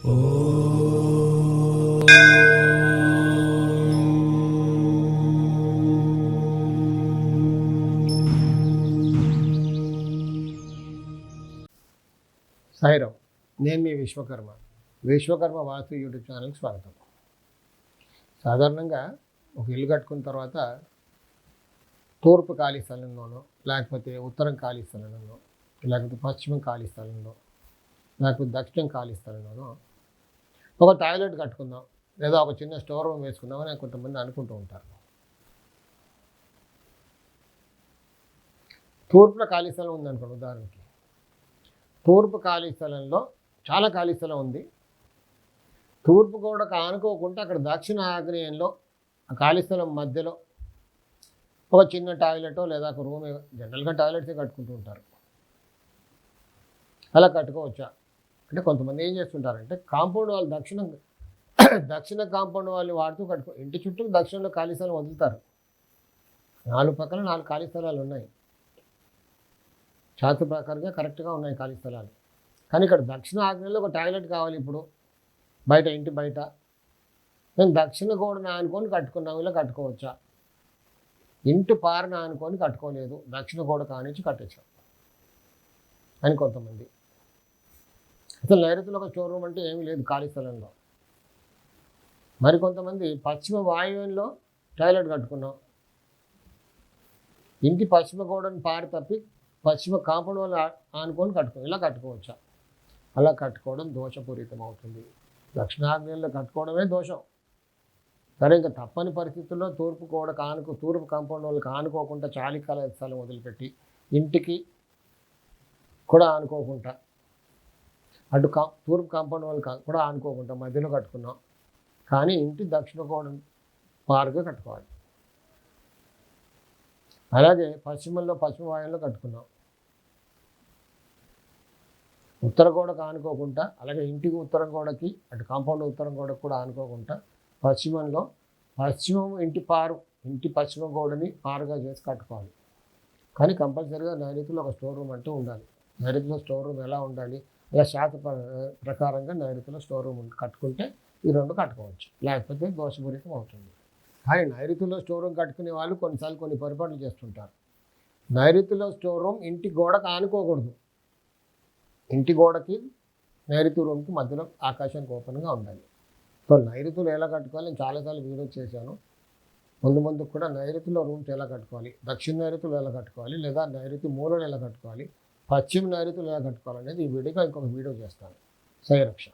సాయిరామ్, నేను మీ విశ్వకర్మ వాస్తు యూట్యూబ్ ఛానల్కి స్వాగతం. సాధారణంగా ఒక ఇల్లు కట్టుకున్న తర్వాత తూర్పు ఖాళీ స్థలంలోనో, లేకపోతే ఉత్తరం ఖాళీ స్థలంలో, లేకపోతే పశ్చిమం ఖాళీ స్థలంలో, లేకపోతే దక్షిణం ఖాళీ స్థలంలోనో ఒక టాయిలెట్ కట్టుకుందాం, లేదా ఒక చిన్న స్టోర్ రూమ్ వేసుకుందామని కొంతమంది అనుకుంటూ ఉంటారు. తూర్పులో ఖాళీ స్థలం ఉందనుకోండి, ఉదాహరణకి తూర్పు ఖాళీ స్థలంలో చాలా ఖాళీ స్థలం ఉంది. తూర్పు గోడకు ఆనుకోకుండా అక్కడ దక్షిణ ఆగ్నేయంలో ఆ ఖాళీ స్థలం మధ్యలో ఒక చిన్న టాయిలెటో లేదా ఒక రూమ్, జనరల్గా టాయిలెట్సే కట్టుకుంటూ ఉంటారు. అలా కట్టుకోవచ్చా అంటే కొంతమంది ఏం చేస్తుంటారంటే కాంపౌండ్ వాళ్ళు దక్షిణ కాంపౌండ్ వాళ్ళు వాడుతూ ఇంటి చుట్టూ దక్షిణంలో ఖాళీ స్థలం వదులుతారు. 4 పక్కన 4 ఖాళీ స్థలాలు ఉన్నాయి, శాస్త్ర ప్రకారంగా కరెక్ట్గా ఉన్నాయి ఖాళీ స్థలాలు. కానీ ఇక్కడ దక్షిణ ఆగ్నేయంలో ఒక టాయిలెట్ కావాలి. ఇప్పుడు బయట, ఇంటి బయట నేను దక్షిణ గోడను ఆనుకొని కట్టుకున్నాము, ఇలా కట్టుకోవచ్చా? ఇంటి పారను ఆనుకొని కట్టుకోలేదు, దక్షిణ గోడ కానించి కట్టొచ్చాం అని కొంతమంది. అసలు నైరుతిలో ఒక స్టోర్ రూమ్ అంటే ఏమీ లేదు ఖాళీ స్థలంలో. మరికొంతమంది పశ్చిమ వాయువ్యంలో టాయిలెట్ కట్టుకున్నాం, ఇంటి పశ్చిమ గోడను పారి తప్పి పశ్చిమ కాంపౌండ్ వాళ్ళు ఆనుకొని ఇలా కట్టుకోవచ్చా? అలా కట్టుకోవడం దోషపూరితం అవుతుంది. దక్షిణాగ్నేయంలో కట్టుకోవడమే దోషం. సరే, ఇంకా తప్పని పరిస్థితుల్లో తూర్పు కాంపౌండ్ వాళ్ళకి ఆనుకోకుండా చాలికాల స్థలం వదిలిపెట్టి ఇంటికి కూడా ఆనుకోకుండా తూర్పు కాంపౌండ్ వాళ్ళకి కూడా ఆనుకోకుండా మధ్యలో కట్టుకున్నాం. కానీ ఇంటి దక్షిణ గోడ పారుగా కట్టుకోవాలి. అలాగే పశ్చిమ వాయువులో కట్టుకున్నాం, ఉత్తర గోడకు ఆనుకోకుండా, అలాగే ఇంటికి ఉత్తరం గోడకి అటు కాంపౌండ్ ఉత్తరం గోడకు కూడా ఆనుకోకుండా పశ్చిమం ఇంటి పశ్చిమ గోడని పారుగా చేసి కట్టుకోవాలి. కానీ కంపల్సరీగా నైరుతిలో ఒక స్టోర్ రూమ్ అంటూ ఉండాలి. నైరుతిలో స్టోర్ రూమ్ ఎలా ఉండాలి? ఇలా శాస్త్ర ప్రకారంగా నైరుతిలో స్టోర్ రూమ్ కట్టుకుంటే ఈ 2 కట్టుకోవచ్చు, లేకపోతే దోషపూరితం అవుతుంది. కానీ నైరుతిలో స్టోర్ రూమ్ కట్టుకునే వాళ్ళు కొన్నిసార్లు కొన్ని పొరపాట్లు చేస్తుంటారు. నైరుతిలో స్టోర్ రూమ్ ఇంటి గోడకు ఆనుకోకూడదు. ఇంటి గోడకి నైరుతి రూమ్కి మధ్యలో ఆకాశానికి ఓపెన్గా ఉండాలి. సో నైరుతిలో ఎలా కట్టుకోవాలి నేను చాలాసార్లు వీడియో చేశాను. ముందు కూడా నైరుతిలో రూమ్స్ ఎలా కట్టుకోవాలి, దక్షిణ నైరుతిలో ఎలా కట్టుకోవాలి, లేదా నైరుతి మూలను ఎలా కట్టుకోవాలి, పశ్చిమ నైరుతిలో ఎలా కట్టుకోవాలి అనేది ఈ వీడియోగా ఇంకొక వీడియో చేస్తాను. సాయి రక్ష.